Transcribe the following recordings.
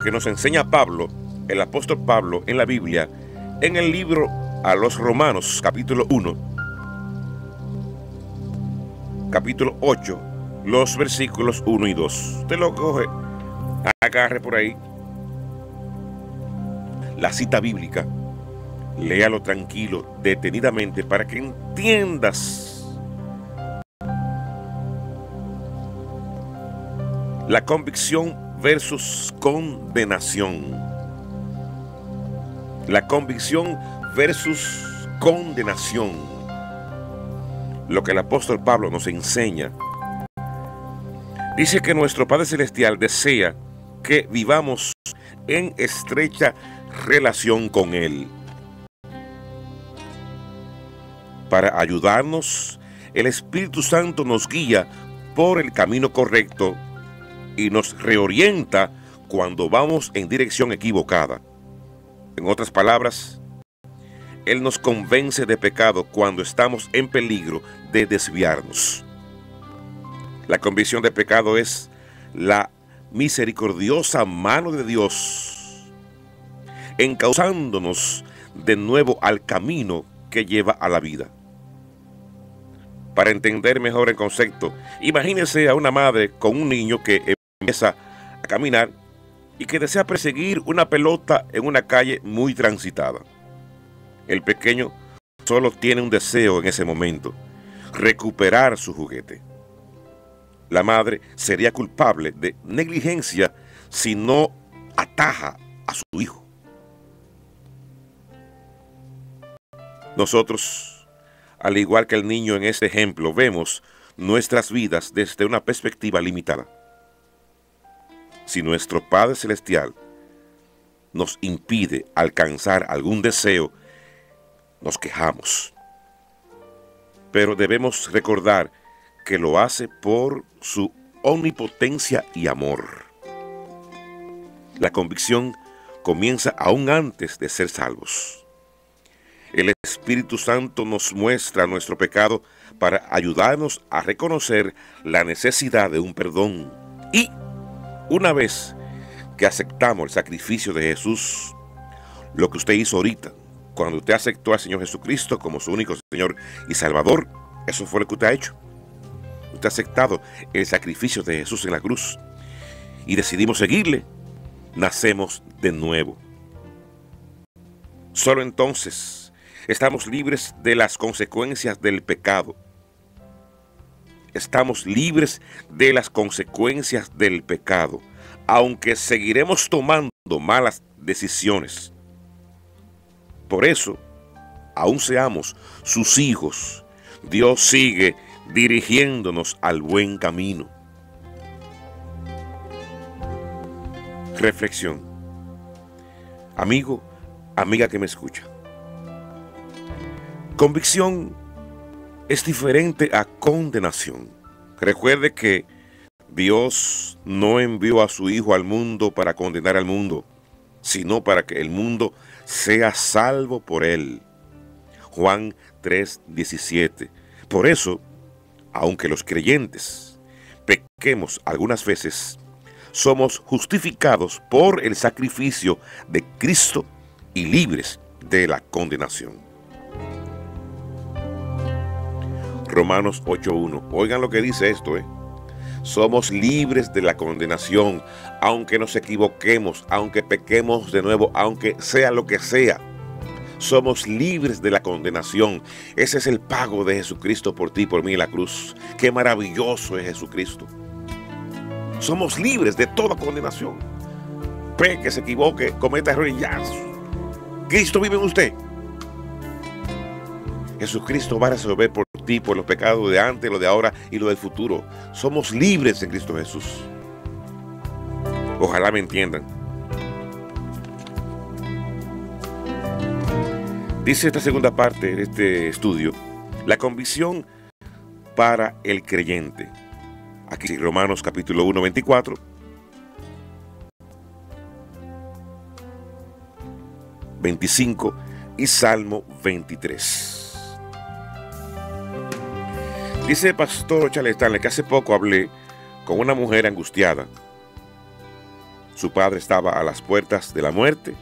que nos enseña Pablo, el apóstol Pablo, en la Biblia, en el libro a los Romanos, capítulo 1, capítulo 8, los versículos 1 y 2. Usted lo coge, agarre por ahí la cita bíblica, léalo tranquilo, detenidamente, para que entiendas la convicción versus condenación. La convicción versus condenación. Lo que el apóstol Pablo nos enseña. Dice que nuestro Padre Celestial desea que vivamos en estrecha relación con Él. Para ayudarnos, el Espíritu Santo nos guía por el camino correcto y nos reorienta cuando vamos en dirección equivocada. En otras palabras, Él nos convence de pecado cuando estamos en peligro de desviarnos. La convicción de pecado es la misericordiosa mano de Dios encauzándonos de nuevo al camino que lleva a la vida. Para entender mejor el concepto, imagínese a una madre con un niño que empieza a caminar y que desea perseguir una pelota en una calle muy transitada. El pequeño solo tiene un deseo en ese momento: recuperar su juguete. La madre sería culpable de negligencia si no ataja a su hijo. Nosotros, al igual que el niño en este ejemplo, vemos nuestras vidas desde una perspectiva limitada. Si nuestro Padre Celestial nos impide alcanzar algún deseo, nos quejamos. Pero debemos recordar que lo hace por su omnipotencia y amor. La convicción comienza aún antes de ser salvos. El Espíritu Santo nos muestra nuestro pecado para ayudarnos a reconocer la necesidad de un perdón. Y una vez que aceptamos el sacrificio de Jesús, lo que usted hizo ahorita, cuando usted aceptó al Señor Jesucristo como su único Señor y Salvador, eso fue lo que usted ha hecho. Usted ha aceptado el sacrificio de Jesús en la cruz y decidimos seguirle. Nacemos de nuevo. Solo entonces estamos libres de las consecuencias del pecado. Estamos libres de las consecuencias del pecado, aunque seguiremos tomando malas decisiones. Por eso, aún seamos sus hijos, Dios sigue dirigiéndonos al buen camino. Reflexión. Amigo, amiga que me escucha. Convicción es diferente a condenación. Recuerde que Dios no envió a su Hijo al mundo para condenar al mundo, sino para que el mundo sea salvo por él. Juan 3:17. Por eso, aunque los creyentes pequemos algunas veces, somos justificados por el sacrificio de Cristo y libres de la condenación. Romanos 8:1. Oigan lo que dice esto, Somos libres de la condenación, aunque nos equivoquemos, aunque pequemos de nuevo, aunque sea lo que sea. Somos libres de la condenación. Ese es el pago de Jesucristo por ti y por mí en la cruz. Qué maravilloso es Jesucristo. Somos libres de toda condenación. Peque, se equivoque, cometa errores, ya. Cristo vive en usted. Jesucristo va a resolver por ti, por los pecados de antes, lo de ahora y lo del futuro. Somos libres en Cristo Jesús. Ojalá me entiendan. Dice esta segunda parte de este estudio, la convicción para el creyente. Aquí Romanos capítulo 1, 24. 25 y Salmo 23. Dice el pastor Charles Stanley que hace poco hablé con una mujer angustiada Su padre estaba a las puertas de la muerte,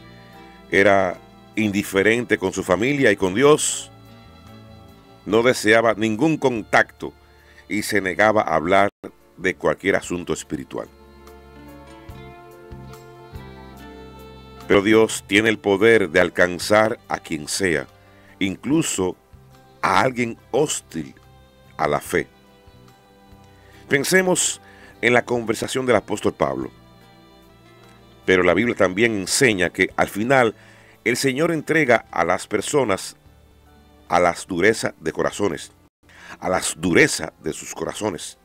era indiferente con su familia y con Dios, no deseaba ningún contacto y se negaba a hablar de cualquier asunto espiritual. Pero Dios tiene el poder de alcanzar a quien sea, incluso a alguien hostil a la fe. Pensemos en la conversación del apóstol Pablo. Pero la Biblia también enseña que al final el Señor entrega a las personas a las durezas de corazones, a las durezas de sus corazones.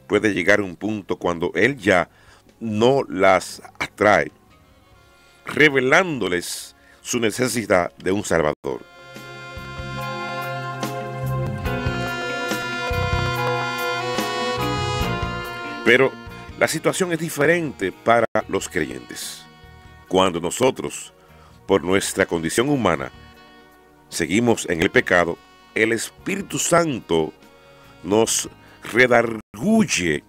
Puede llegar un punto cuando Él ya no las atrae, revelándoles su necesidad de un Salvador. Pero la situación es diferente para los creyentes. Cuando nosotros, por nuestra condición humana, seguimos en el pecado, el Espíritu Santo nos redarguye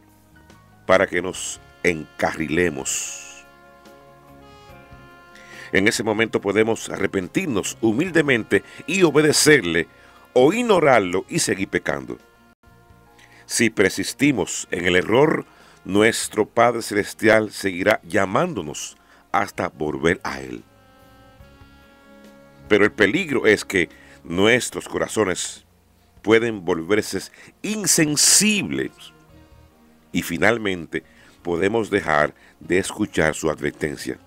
para que nos encarrilemos. En ese momento podemos arrepentirnos humildemente y obedecerle, o ignorarlo y seguir pecando. Si persistimos en el error, nuestro Padre Celestial seguirá llamándonos hasta volver a Él. Pero el peligro es que nuestros corazones pueden volverse insensibles y finalmente podemos dejar de escuchar su advertencia.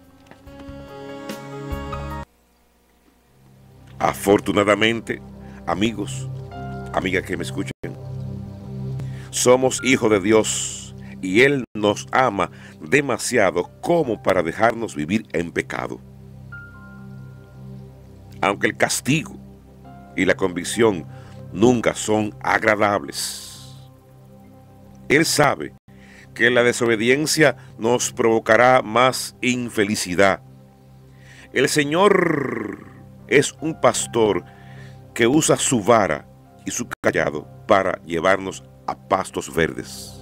Afortunadamente, amigos, amigas que me escuchan, somos hijos de Dios y Él nos ama demasiado como para dejarnos vivir en pecado. Aunque el castigo y la convicción nunca son agradables, Él sabe que la desobediencia nos provocará más infelicidad. El Señor es un pastor que usa su vara y su cayado para llevarnos a pastos verdes.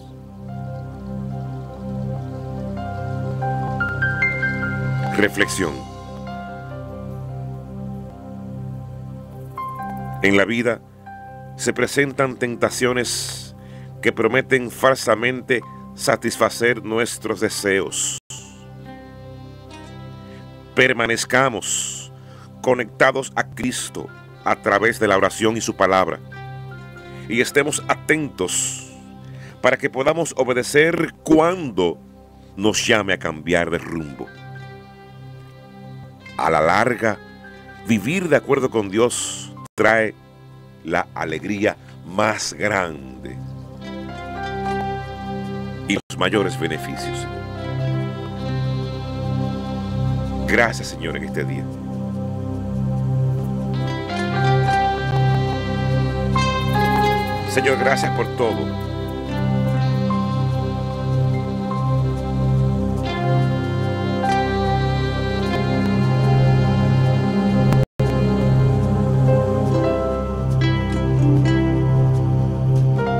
Reflexión. En la vida se presentan tentaciones que prometen falsamente satisfacer nuestros deseos. Permanezcamos conectados a Cristo a través de la oración y su palabra, y estemos atentos para que podamos obedecer cuando nos llame a cambiar de rumbo. A la larga, vivir de acuerdo con Dios trae la alegría más grande y los mayores beneficios. Gracias, Señor, en este día. Señor, gracias por todo.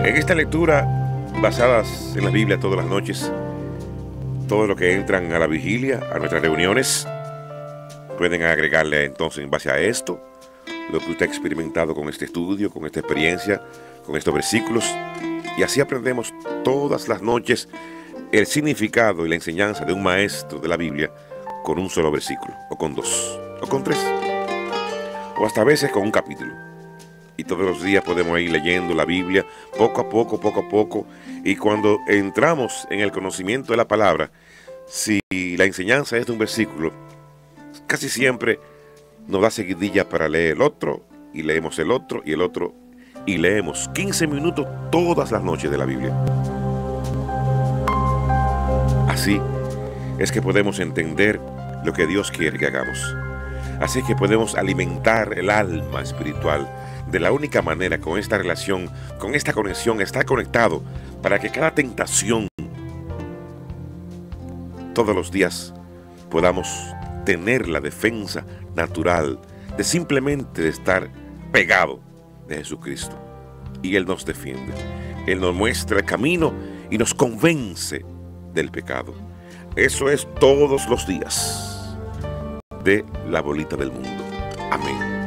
En esta lectura, basadas en la Biblia todas las noches, todos los que entran a la vigilia, a nuestras reuniones, pueden agregarle entonces en base a esto, lo que usted ha experimentado con este estudio, con esta experiencia, con estos versículos, y así aprendemos todas las noches el significado y la enseñanza de un maestro de la Biblia con un solo versículo, o con dos, o con tres, o hasta a veces con un capítulo. Y todos los días podemos ir leyendo la Biblia poco a poco, y cuando entramos en el conocimiento de la palabra, si la enseñanza es de un versículo, casi siempre nos da seguidilla para leer el otro, y leemos el otro, y el otro, y leemos 15 minutos todas las noches de la Biblia. Así es que podemos entender lo que Dios quiere que hagamos. Así que podemos alimentar el alma espiritual de la única manera, con esta relación, con esta conexión, estar conectado para que cada tentación, todos los días, podamos tener la defensa natural de simplemente estar pegado de Jesucristo. Y Él nos defiende, Él nos muestra el camino y nos convence del pecado. Eso es todos los días de la bolita del mundo. Amén.